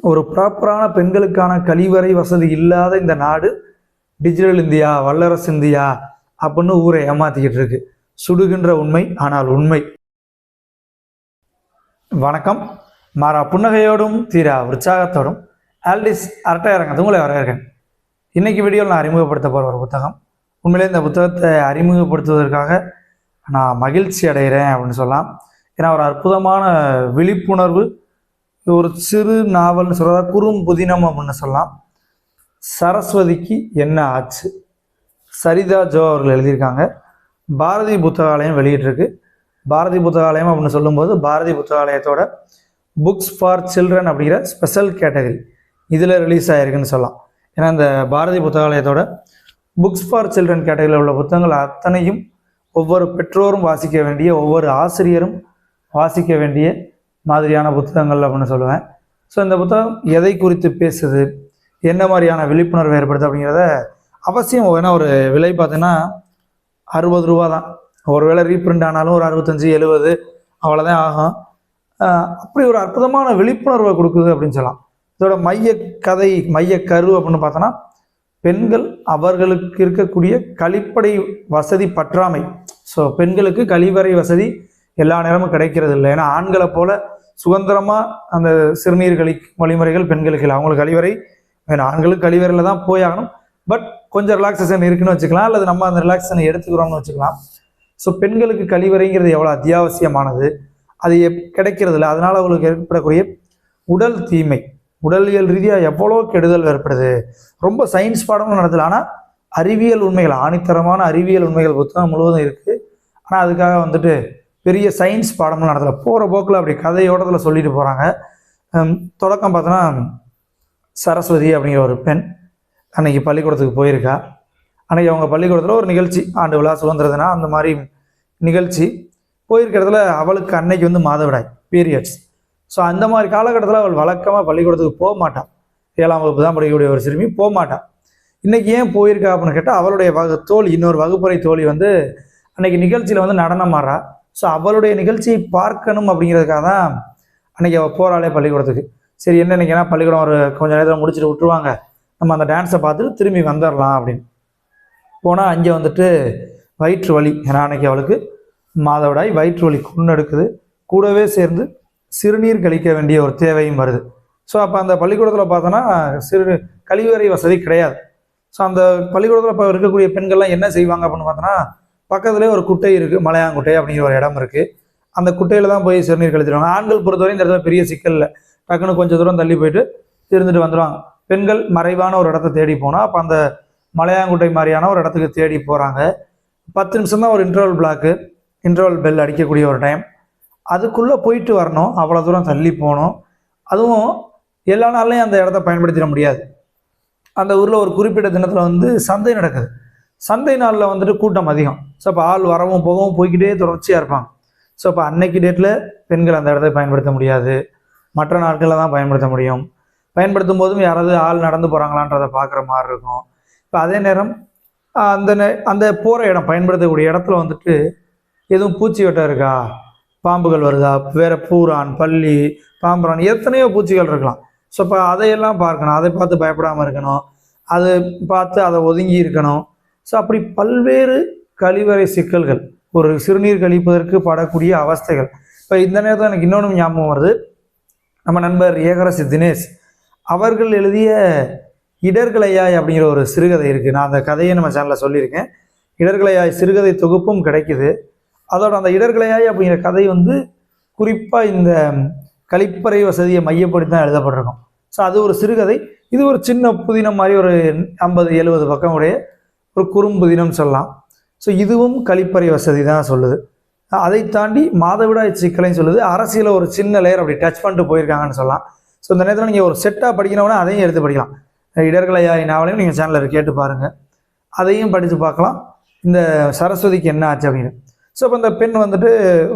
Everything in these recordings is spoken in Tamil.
ஒரு ப்ராப்பரான பெண்களுக்கான கழிவறை வசதி இல்லாத இந்த நாடு டிஜிட்டல் இந்தியா, வல்லரசு இந்தியா அப்படின்னு ஊரை ஏமாத்திக்கிட்டு இருக்கு. சுடுகின்ற உண்மை, ஆனால் உண்மை. வணக்கம். மாறா புன்னகையோடும் தீரா உற்சாகத்தோடும் ஆல்டிஸ் அரட்டையரங்கத்து உங்களை வரவேற்கிறேன். இன்னைக்கு வீடியோவில் நான் அறிமுகப்படுத்த போகிற ஒரு புத்தகம். உண்மையிலே இந்த புத்தகத்தை அறிமுகப்படுத்துவதற்காக நான் மகிழ்ச்சி அடைகிறேன் அப்படின்னு சொல்லலாம். ஏன்னா ஒரு அற்புதமான விழிப்புணர்வு, ஒரு சிறு நாவல்னு சொல்கிறதா குறும்புதினம் அப்படின்னு சொல்லலாம். சரஸ்வதிக்கு என்ன ஆச்சு, சரிதா ஜோ அவர்கள் எழுதியிருக்காங்க. பாரதி புத்தகாலயம் வெளியிட்டிருக்கு. பாரதி புத்தகாலயம் அப்படின்னு சொல்லும்போது பாரதி புத்தகாலயத்தோட புக்ஸ் ஃபார் சில்ட்ரன் அப்படிங்கிற ஸ்பெஷல் கேட்டகரி இதில் ரிலீஸ் ஆகிருக்குன்னு சொல்லலாம். ஏன்னா இந்த பாரதி புத்தகாலயத்தோட புக்ஸ் ஃபார் சில்ட்ரன் கேட்டகரியில் உள்ள புத்தகங்கள் அத்தனையும் ஒவ்வொரு பெற்றோரும் வாசிக்க வேண்டிய, ஒவ்வொரு ஆசிரியரும் வாசிக்க வேண்டிய மாதிரியான புத்தகங்கள் அப்படின்னு சொல்லுவேன். ஸோ இந்த புத்தகம் எதை குறித்து பேசுது, என்ன மாதிரியான விழிப்புணர்வு ஏற்படுது அப்படிங்கிறத அவசியம். ஏன்னா ஒரு விலை பார்த்தீங்கன்னா 60 ரூபா தான். ஒரு வேளை ரீப்ரிண்ட் ஆனாலும் ஒரு 65-70 அவ்வளோதான் ஆகும். அப்படி ஒரு அற்புதமான விழிப்புணர்வை கொடுக்குது அப்படின்னு சொல்லலாம். இதோட மையக்கதை, மையக்கரு அப்படின்னு பார்த்தோன்னா, பெண்கள் அவர்களுக்கு இருக்கக்கூடிய கழிப்படை வசதி பற்றாமை. ஸோ பெண்களுக்கு கழிவறை வசதி எல்லா நேரமும் கிடைக்கிறது இல்லை. ஏன்னா ஆண்களை போல சுதந்திரமாக அந்த சிறுநீர் வழிமுறைகள் பெண்களுக்கு இல்லை. அவங்களுக்கு கழிவறை வேணும், ஆண்களுக்கு கழிவறையில் தான் போய் ஆகணும். பட் கொஞ்சம் ரிலாக்ஸேஷன் இருக்குன்னு வச்சுக்கலாம், அல்லது நம்ம அந்த ரிலாக்ஸேஷனை எடுத்துக்கிறோம்னு வச்சுக்கலாம். ஸோ பெண்களுக்கு கழிவறைங்கிறது எவ்வளோ அத்தியாவசியமானது, அது கிடைக்கிறது இல்லை. அதனால் அவங்களுக்கு ஏற்படக்கூடிய உடல் தீமை, உடலியல் ரீதியாக எவ்வளோ கெடுதல் ஏற்படுது. ரொம்ப சயின்ஸ் பாடமும் நடத்தல, ஆனால் அறிவியல் உண்மைகள், ஆணித்தரமான அறிவியல் உண்மைகள் புத்தகம் முழுவதும் இருக்குது. ஆனால் அதுக்காக வந்துட்டு பெரிய சயின்ஸ் பாடமும் நடத்தலை. போகிற போக்கில் அப்படி கதையோட்டத்தில் சொல்லிட்டு போகிறாங்க. தொடக்கம் பார்த்தோன்னா, சரஸ்வதி அப்படிங்கிற ஒரு பெண் அன்னைக்கு பள்ளிக்கூடத்துக்கு போயிருக்கா. அன்றைக்கி அவங்க பள்ளிக்கூடத்தில் ஒரு நிகழ்ச்சி, ஆண்டு விழா, சுதந்திர தினம், அந்த மாதிரி நிகழ்ச்சி போயிருக்கிறதுல அவளுக்கு அன்னைக்கு மாதவிடாய், பீரியட்ஸ். ஸோ அந்த மாதிரி காலகட்டத்தில் அவள் வழக்கமாக பள்ளிக்கூடத்துக்கு போக மாட்டாள். 7ஆம் வகுப்பு தான் படிக்கக்கூடிய ஒரு சிறுமி போக மாட்டாள். இன்றைக்கி ஏன் போயிருக்கா அப்படின்னு கேட்டால், அவளுடைய தோழி, இன்னொரு வகுப்பறை தோழி அன்றைக்கி நிகழ்ச்சியில் நடனம் ஆடுறா. ஸோ அவளுடைய நிகழ்ச்சியை பார்க்கணும் அப்படிங்கிறதுக்காக தான் அன்றைக்கி அவள் போகிறாளே பள்ளிக்கூடத்துக்கு. சரி, என்ன நினைக்கிறா, பள்ளிக்கூடம் ஒரு கொஞ்சம் நேரத்தில் முடிச்சுட்டு விட்டுருவாங்க, நம்ம அந்த டான்ஸை பார்த்துட்டு திரும்பி வந்துடலாம் அப்படின்னு போனால், அங்கே வயிற்று வலி. ஏன்னா அன்றைக்கி அவளுக்கு மாதவிடாய், வயிற்று வலி குன்னெடுக்குது. கூடவே சேர்ந்து சிறுநீர் கழிக்க வேண்டிய ஒரு தேவையும் வருது. ஸோ அப்போ அந்த பள்ளிக்கூடத்தில் பார்த்தோன்னா கழிவறை வசதி கிடையாது. ஸோ அந்த பள்ளிக்கூடத்தில் இப்போ இருக்கக்கூடிய பெண்கள்லாம் என்ன செய்வாங்க அப்படின்னு பார்த்தோன்னா, பக்கத்துலேயே ஒரு குட்டை இருக்குது, மலையாங்குட்டை அப்படிங்கிற ஒரு இடம் இருக்குது. அந்த குட்டையில் தான் போய் சிறுநீர் கழிச்சிருவாங்க. ஆண்கள் பொறுத்தவரை இந்த இடத்துல பெரிய சிக்கல் இல்லை, டக்குன்னு கொஞ்சம் தூரம் தள்ளி போயிட்டு இருந்துட்டு வந்துடுவாங்க. பெண்கள் மறைவான ஒரு இடத்த தேடி போனால், அப்போ அந்த மலையாங்குட்டை மாதிரியான ஒரு இடத்துக்கு தேடி போகிறாங்க. 10 நிமிஷம் தான் ஒரு இன்டர்வல் பெல் அடிக்கக்கூடிய ஒரு டைம். அதுக்குள்ளே போயிட்டு வரணும், அவ்வளோ தூரம் தள்ளி போகணும். அதுவும் எல்லா நாள்லையும் அந்த இடத்த பயன்படுத்திட முடியாது. அந்த ஊரில் ஒரு குறிப்பிட்ட தினத்தில் சந்தை நடக்குது. சந்தை நாளில் கூட்டம் அதிகம். ஸோ அப்போ ஆள் வரவும் போகவும் போய்கிட்டே தொடர்ச்சியாக இருப்பாங்க. ஸோ அப்போ அன்னைக்கு டேட்டில் பெண்கள் அந்த இடத்த பயன்படுத்த முடியாது, மற்ற நாட்களில் தான் பயன்படுத்த முடியும். பயன்படுத்தும் போதும் யாராவது ஆள் நடந்து போகிறாங்களான்றதை பார்க்குற மாதிரி இருக்கும். இப்போ அதே நேரம் அந்த போகிற இடம், பயன்படுத்தக்கூடிய இடத்துல எதுவும் பூச்சி வெட்டம் இருக்கா, பாம்புகள் வருதா, வேறு பூரான், பல்லி, பாம்புரான், எத்தனையோ பூச்சிகள் இருக்கலாம். ஸோ இப்போ அதையெல்லாம் பார்க்கணும், அதை பார்த்து பயப்படாமல் இருக்கணும், அது பார்த்து அதை ஒதுங்கி இருக்கணும். ஸோ அப்படி பல்வேறு கழிவறை சிக்கல்கள், ஒரு சிறுநீர் கழிப்பதற்கு படக்கூடிய அவஸ்தைகள். இப்போ இந்த நேரத்தில் எனக்கு இன்னொன்று ஞாபகம் வருது. நம்ம நண்பர் ஏகரசி தினேஷ் அவர்கள் எழுதிய இடர்களையாய் அப்படிங்கிற ஒரு சிறுகதை இருக்குது. நான் அந்த கதையை நம்ம சேனலில் சொல்லியிருக்கேன். இடர்களையாய் சிறுகதை தொகுப்பும் கிடைக்குது. அதோட அந்த இடர்களையாய் அப்படிங்கிற கதை குறிப்பாக இந்த கழிப்பறை வசதியை மையப்படுத்தி தான் எழுதப்பட்டிருக்கும். ஸோ அது ஒரு சிறுகதை. இது ஒரு சின்ன புதினம் மாதிரி, ஒரு 50-70 பக்கம் உடைய ஒரு குறும்புதினம் சொல்லலாம். ஸோ இதுவும் கழிப்பறை வசதி தான் சொல்லுது. அதை தாண்டி மாதவிடாய் சிக்கலையும் சொல்லுது. அரசியலை ஒரு சின்ன லேயர் அப்படி டச் பண்ணிட்டு போயிருக்காங்கன்னு சொல்லலாம். ஸோ இந்த நேரத்தில் நீங்கள் ஒரு செட்டாக படிக்கணும்னா அதையும் எடுத்து படிக்கலாம். இடர்களையாய் நாவலையும் நீங்கள் சேனலில் கேட்டு பாருங்கள், அதையும் படித்து பார்க்கலாம். இந்த சரஸ்வதிக்கு என்ன ஆச்சு அப்படின்னு. ஸோ இப்போ இந்த பெண்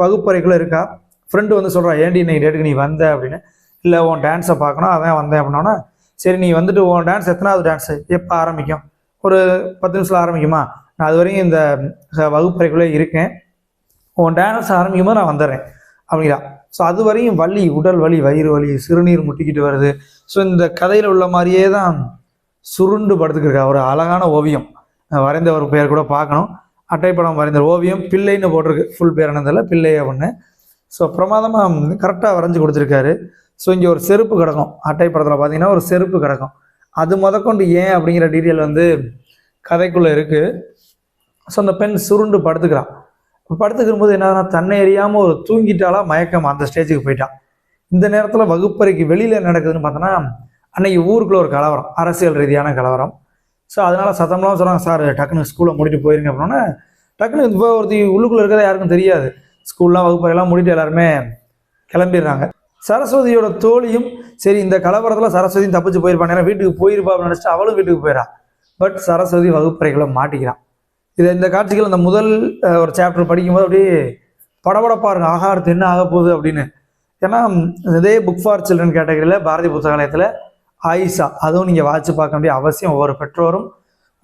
வகுப்பறைக்குள்ளே இருக்கா. ஃப்ரெண்டு சொல்கிறா, ஏன்டி இன்னைக்கு டேட்டுக்கு நீ வந்த அப்படின்னு. இல்லை, உன் டான்ஸை பார்க்கணும், அதான் வந்தேன் அப்படின்னா. சரி, நீ உன் டான்ஸ் எத்தனாவது டான்ஸு, எப்போ ஆரம்பிக்கும், ஒரு 10 நிமிஷத்தில் ஆரம்பிக்குமா, நான் அது வரையும் இந்த வகுப்பறைக்குள்ளே இருக்கேன், உன் டான்ஸ் ஆரம்பிக்கும்போது நான் வந்துடுறேன் அப்படிங்கிறா. ஸோ அது வரையும் வலி, உடல் வலி, வயிறு வலி, சிறுநீர் முட்டிக்கிட்டு வருது. ஸோ இந்த கதையில் உள்ள மாதிரியே தான் சுருண்டு படுத்துக்கிருக்கா. ஒரு அழகான ஓவியம் வரைந்த ஒரு பெயர் கூட பார்க்கணும். அட்டைப்படம் வரைந்த ஓவியம் பிள்ளைன்னு போட்டிருக்கு, ஃபுல் பேர் என்னதில்ல, பிள்ளை அப்படின்னு. ஸோ பிரமாதமாக கரெக்டாக வரைஞ்சி கொடுத்துருக்காரு. ஸோ இங்கே ஒரு செருப்பு கிடக்கும், அட்டைப்படத்தில் பார்த்தீங்கன்னா ஒரு செருப்பு கிடக்கும். அது முதற்கொண்டு ஏன் அப்படிங்கிற டீட்டெயில் வந்து கதைக்குள்ளே இருக்குது. ஸோ அந்த பெண் சுருண்டு படுத்துக்கிறான். படுத்துக்கிறும்போது என்னன்னா, தன்னை அறியாமல் ஒரு தூங்கிட்டாலா மயக்கம், அந்த ஸ்டேஜுக்கு போயிட்டான். இந்த நேரத்தில் வகுப்பறைக்கு வெளியில் என்ன நடக்குதுன்னு பார்த்தோன்னா, அன்னைக்கு ஊருக்குள்ளே ஒரு கலவரம், அரசியல் ரீதியான கலவரம். ஸோ அதனால் சத்தம்லாம் சொல்கிறாங்க, சார் டக்குன்னு ஸ்கூலை மூடிட்டு போயிருங்க அப்படின்னா, டக்குன்னு இப்போ ஒருத்தி உள்ளுக்குள்ளே இருக்கிறத யாருக்கும் தெரியாது. ஸ்கூல்லாம் வகுப்பறையெல்லாம் மூடிட்டு எல்லாருமே கிளம்பிடுறாங்க. சரஸ்வதியோட தோழியும் சரி இந்த கலவரத்தில் சரஸ்வதியும் தப்பிச்சு போயிருப்பாங்க, ஏன்னா வீட்டுக்கு போயிருப்பா அப்படின்னு நினச்சிட்டு அவளும் வீட்டுக்கு போயிடா. பட் சரஸ்வதி வகுப்பறைகளை மாட்டிக்கிறான். இந்த காட்சிகள் அந்த முதல் ஒரு சாப்டர் படிக்கும்போது அப்படியே படபடப்பாக இருக்கும், ஆகா அடுத்து என்ன ஆக போகுது அப்படின்னு. ஏன்னா இதே புக் ஃபார் சில்ட்ரன் கேட்டகரியில் பாரதி புத்தகாலயத்தில் ஆயிஷா, அதுவும் நீங்கள் வாட்சி பார்க்க வேண்டிய அவசியம், ஒவ்வொரு பெற்றோரும்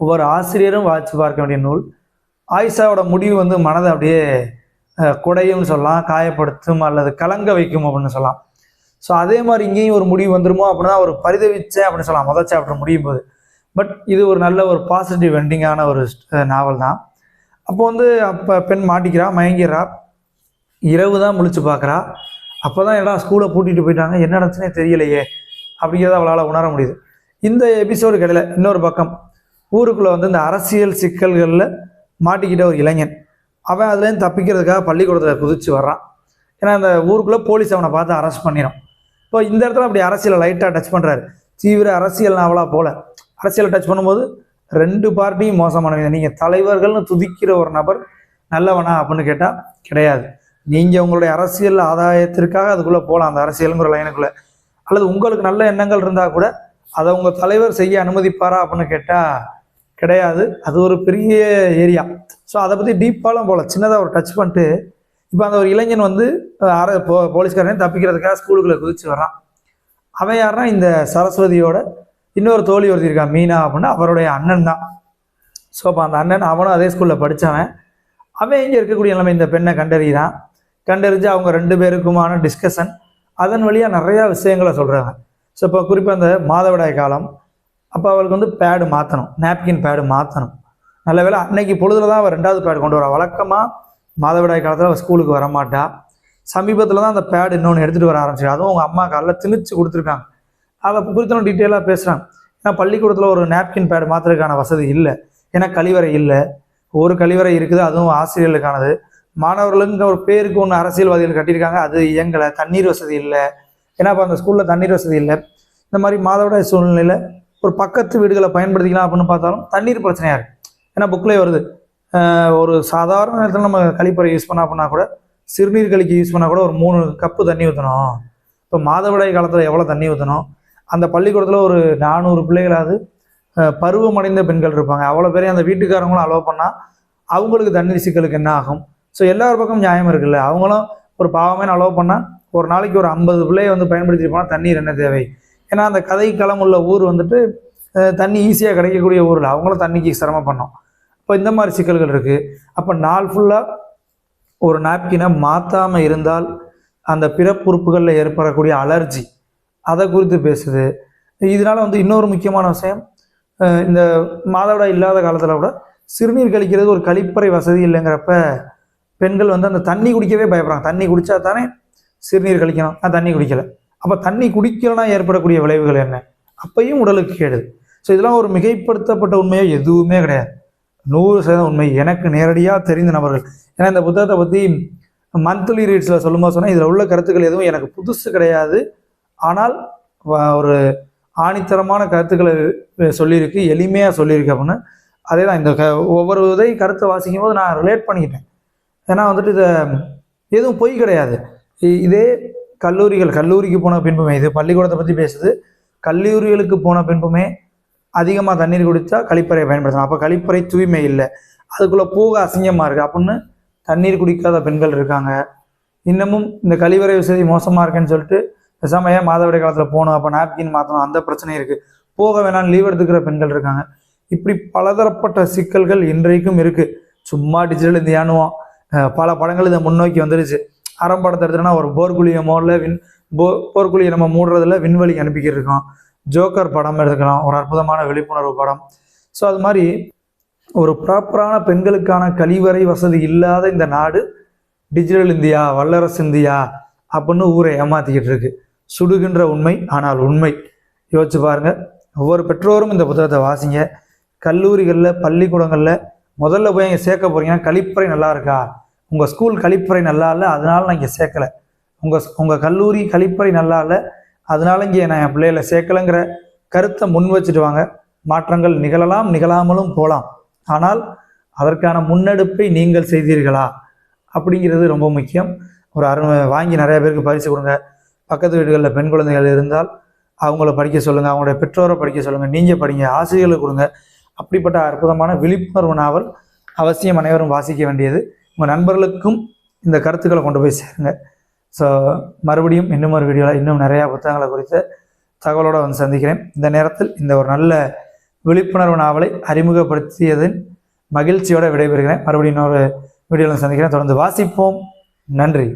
ஒவ்வொரு ஆசிரியரும் வாட்சி பார்க்க வேண்டிய நூல். ஆயிஷாவோட முடிவு வந்து மனதை அப்படியே குடையும் சொல்லலாம், காயப்படுத்தும் அல்லது கலங்க வைக்கும் அப்படின்னு சொல்லலாம். ஸோ அதே மாதிரி இங்கேயும் ஒரு முடிவு வந்துருமோ அப்படின்னா ஒரு பரிதவிச்சேன் அப்படின்னு சொல்லலாம் முதல் சாப்டர் முடியும் போது. பட் இது ஒரு நல்ல ஒரு பாசிட்டிவ் எண்டிங்கான ஒரு நாவல் தான். அப்போ வந்து அப்போ பெண் மாட்டிக்கிறா, மயங்கிறா, இரவு தான் முழிச்சு பார்க்குறா. அப்போ தான் எல்லாம் ஸ்கூலை பூட்டிகிட்டு போயிட்டாங்க, என்ன நடந்துச்சுனே தெரியலையே அப்படிங்கிறத அவளால் உணர முடியுது. இந்த எபிசோடு கிடையில இன்னொரு பக்கம் ஊருக்குள்ளே வந்து இந்த அரசியல் சிக்கல்களில் மாட்டிக்கிட்ட ஒரு இளைஞன், அவன் அதுலேருந்து தப்பிக்கிறதுக்காக பள்ளிக்கூடத்தில் குதிச்சு வர்றான். ஏன்னா அந்த ஊருக்குள்ளே போலீஸ் அவனை பார்த்து அரெஸ்ட் பண்ணிடும். இப்போ இந்த இடத்துல அப்படி அரசியலை லைட்டாக டச் பண்ணுறாரு. தீவிர அரசியல் நாவலாக போல அரசியலை டச் பண்ணும்போது ரெண்டு பார்ட்டியும் மோசமானவங்க. நீங்கள் தலைவர்கள்னு துதிக்கிற ஒரு நபர் நல்லவனா அப்படின்னு கேட்டால் கிடையாது. நீங்கள் உங்களுடைய அரசியல் ஆதாயத்திற்காக அதுக்குள்ளே போகலாம், அந்த அரசியலுங்கிற லைனுக்குள்ளே. அல்லது உங்களுக்கு நல்ல எண்ணங்கள் இருந்தால் கூட அதை உங்கள் தலைவர் செய்ய அனுமதிப்பாரா அப்படின்னு கேட்டால் கிடையாது. அது ஒரு பெரிய ஏரியா. ஸோ அதை பற்றி டீப்பாலாம் போகல, சின்னதாக ஒரு டச் பண்ணிட்டு இப்போ அந்த ஒரு இளைஞன் வந்து போலீஸ்காரனையும் தப்பிக்கிறதுக்காக ஸ்கூலுக்குள்ளே குதிச்சு வர்றான். அவன் யாருன்னா இந்த சரஸ்வதியோட இன்னொரு தோழி ஒருத்தி இருக்கான், மீனா அப்படின்னா அவருடைய அண்ணன் தான். ஸோ அப்போ அந்த அண்ணன் அவனும் அதே ஸ்கூலில் படித்தவன். அவன் இங்கே இருக்கக்கூடிய நிலைமை இந்த பெண்ணை கண்டறிகிறான். கண்டறிஞ்சு அவங்க ரெண்டு பேருக்குமான டிஸ்கஷன், அதன் வழியாக நிறையா விஷயங்களை சொல்கிறாங்க. ஸோ இப்போ குறிப்பாக அந்த மாதவிடாய் காலம், அப்போ அவளுக்கு வந்து பேடு மாற்றணும், நாப்கின் பேடு மாற்றணும். நல்ல வேளை அன்னைக்கு பொழுதுல தான் அவள் 2வது பேடு கொண்டு வரா. வழக்கமாக மாதவிடாய் காலத்தில் அவள் ஸ்கூலுக்கு வரமாட்டா. சமீபத்தில் தான் அந்த பேடு இன்னொன்று எடுத்துகிட்டு வர ஆரம்பிச்சு. அதுவும் அவங்க அம்மா காலில் திணிச்சு கொடுத்துருக்காங்க. அதை குறித்து டீட்டெயிலாக பேசுகிறாங்க. ஏன்னா பள்ளிக்கூடத்தில் ஒரு நாப்கின் பேடு மாற்றுறதுக்கான வசதி இல்லை, ஏன்னா கழிவறை இல்லை. ஒரு கழிவறை இருக்குது, அதுவும் ஆசிரியர்களுக்கானது. மாணவர்களுக்கு ஒரு பேருக்கு ஒன்று அரசியல்வாதிகள் கட்டியிருக்காங்க, அது இயங்கலை. தண்ணீர் வசதி இல்லை, ஏன்னா இப்போ அந்த ஸ்கூலில் தண்ணீர் வசதி இல்லை. இந்த மாதிரி மாதவிடாய் சூழ்நிலையில் ஒரு பக்கத்து வீடுகளை பயன்படுத்திக்கலாம் அப்படின்னு பார்த்தாலும் தண்ணீர் பிரச்சனையாக இருக்குது. ஏன்னா புக்கிலே வருது, ஒரு சாதாரண நேரத்தில் நம்ம கழிப்பறை யூஸ் பண்ண அப்படின்னா கூட, சிறுநீர் கழிக்க யூஸ் பண்ணால் கூட ஒரு 3 கப்பு தண்ணி ஊற்றணும். இப்போ மாதவிடாய் காலத்தில் எவ்வளோ தண்ணி ஊற்றணும்? அந்த பள்ளிக்கூடத்தில் ஒரு 400 பிள்ளைகளாவது பருவமடைந்த பெண்கள் இருப்பாங்க. அவ்வளோ பேரையும் அந்த வீட்டுக்காரங்களும் அலோவ் பண்ணால் அவங்களுக்கு தண்ணீர் சிக்கலுக்கு என்ன ஆகும்? ஸோ எல்லார் பக்கம் நியாயம் இருக்குல்ல. அவங்களும் ஒரு பாவமே அலோவ் பண்ணால் ஒரு நாளைக்கு ஒரு 50 பிள்ளையை வந்து பயன்படுத்திட்டு போனால் தண்ணீர் என்ன தேவை? ஏன்னா அந்த கதை களம் உள்ள ஊர் வந்துட்டு தண்ணி ஈஸியாக கிடைக்கக்கூடிய ஊரில் அவங்களும் தண்ணிக்கு சிரமம் பண்ணோம். இப்போ இந்த மாதிரி சிக்கல்கள் இருக்குது. அப்போ நாள் ஃபுல்லாக ஒரு நாப்கினை மாற்றாமல் இருந்தால் அந்த பிறப்புறுப்புகளில் ஏற்படக்கூடிய அலர்ஜி, அதை குறித்து பேசுது. இதனால் வந்து இன்னொரு முக்கியமான விஷயம், இந்த மாதவிடாய் இல்லாத காலத்தில் கூட சிறுநீர் கழிக்கிறது ஒரு கழிப்பறை வசதி இல்லைங்கிறப்ப பெண்கள் வந்து அந்த தண்ணி குடிக்கவே பயப்படுறாங்க. தண்ணி குடித்தா தானே சிறுநீர் கழிக்கணும், தண்ணி குடிக்கலை. அப்போ தண்ணி குடிக்கலன்னா ஏற்படக்கூடிய விளைவுகள் என்ன? அப்பையும் உடலுக்கு கேடுது. ஸோ இதெல்லாம் ஒரு மிகைப்படுத்தப்பட்ட உண்மையோ எதுவுமே கிடையாது, 100% உண்மை. எனக்கு நேரடியாக தெரிந்த நபர்கள், ஏன்னா இந்த புத்தகத்தை பற்றி மந்த்லி ரீட்ஸில் சொல்லும்போது சொன்னால் இதில் உள்ள கருத்துக்கள் எதுவும் எனக்கு புதுசு கிடையாது. ஆனால் ஒரு ஆணித்தரமான கருத்துக்களை சொல்லியிருக்கு, எளிமையாக சொல்லியிருக்கு அப்படின்னு. அதே தான் இந்த ஒவ்வொரு கருத்தை வாசிக்கும் போது நான் ரிலேட் பண்ணிக்கிட்டேன். ஏன்னா வந்துட்டு இதை எதுவும் பொய் கிடையாது. இதே கல்லூரிக்கு போன பின்புமே, இது பள்ளிக்கூடத்தை பற்றி பேசுது, கல்லூரிகளுக்கு போன பின்புமே அதிகமாக தண்ணீர் குடித்தா கழிப்பறையை பயன்படுத்தணும். அப்போ கழிப்பறை தூய்மை இல்லை, அதுக்குள்ளே போக அசிங்கமாக இருக்குது அப்படின்னு தண்ணீர் குடிக்காத பெண்கள் இருக்காங்க. இன்னமும் இந்த கழிவறை வசதி மோசமாக இருக்குன்னு சொல்லிட்டு பேசாமல் ஏன் மாதவிடாய் காலத்தில் போகணும், அப்போ நாப்கின் மாற்றணும், அந்த பிரச்சனை இருக்குது. போக வேணாலும் லீவ் எடுத்துக்கிற பெண்கள் இருக்காங்க. இப்படி பலதரப்பட்ட சிக்கல்கள் இன்றைக்கும் இருக்குது. சும்மா டிஜிட்டல் இந்த ஏனுவோம், பல படங்கள் இதை முன்னோக்கி வந்துருச்சு. படத்தை எடுத்துட்டோன்னா ஒரு போர்க்குழியை மோடில் போர்க்குழியை நம்ம மூடுறதுல விண்வெளி அனுப்பிக்கிட்டு இருக்கோம். ஜோக்கர் படம் எடுத்துக்கலாம், ஒரு அற்புதமான விழிப்புணர்வு படம். ஸோ அது மாதிரி ஒரு ப்ராப்பரான பெண்களுக்கான கழிவறை வசதி இல்லாத இந்த நாடு டிஜிட்டல் இந்தியா, வல்லரசு இந்தியா அப்படின்னு ஊரை ஏமாத்திக்கிட்டு இருக்கு. சுடுகின்ற உண்மை, ஆனால் உண்மை. யோசிச்சு பாருங்க. ஒவ்வொரு பெற்றோரும் இந்த புத்தகத்தை வாசிங்க. கல்லூரிகளில், பள்ளிக்கூடங்களில் முதல்ல போய் இங்கே சேர்க்க போறீங்கன்னா கழிப்பறை நல்லா இருக்கா, உங்கள் ஸ்கூல் கழிப்பறை நல்லா இல்லை அதனால நான் இங்கே சேர்க்கலை, உங்கள் கல்லூரி கழிப்பறை நல்லா இல்லை அதனால இங்கே நான் என் பிள்ளைகளை சேர்க்கலைங்கிற கருத்தை முன் வச்சுட்டு வாங்க. மாற்றங்கள் நிகழலாம், நிகழாமலும் போகலாம். ஆனால் அதற்கான முன்னெடுப்பை நீங்கள் செய்தீர்களா அப்படிங்கிறது ரொம்ப முக்கியம். ஒரு வாங்கி நிறைய பேருக்கு பரிசு கொடுங்க. பக்கத்து வீடுகளில் பெண் குழந்தைகள் இருந்தால் அவங்கள படிக்க சொல்லுங்கள், அவங்களுடைய பெற்றோரை படிக்க சொல்லுங்கள், நீங்கள் படிங்க, ஆசிரியர்களுக்கு கொடுங்க. அப்படிப்பட்ட அற்புதமான விழிப்புணர்வு நாவல் அவசியம் அனைவரும் வாசிக்க வேண்டியது. உங்கள் நண்பர்களுக்கும் இந்த கருத்துக்களை கொண்டு போய் சேருங்க. ஸோ மறுபடியும் இன்னும் ஒரு வீடியோவில் இன்னும் நிறையா புத்தகங்களை குறித்த தகவலோடு வந்து சந்திக்கிறேன். இந்த நேரத்தில் இந்த ஒரு நல்ல விழிப்புணர்வு நாவலை அறிமுகப்படுத்தியதன் மகிழ்ச்சியோடு விடைபெறுகிறேன். மறுபடியும் இன்னொரு வீடியோவில் சந்திக்கிறேன். தொடர்ந்து வாசிப்போம். நன்றி.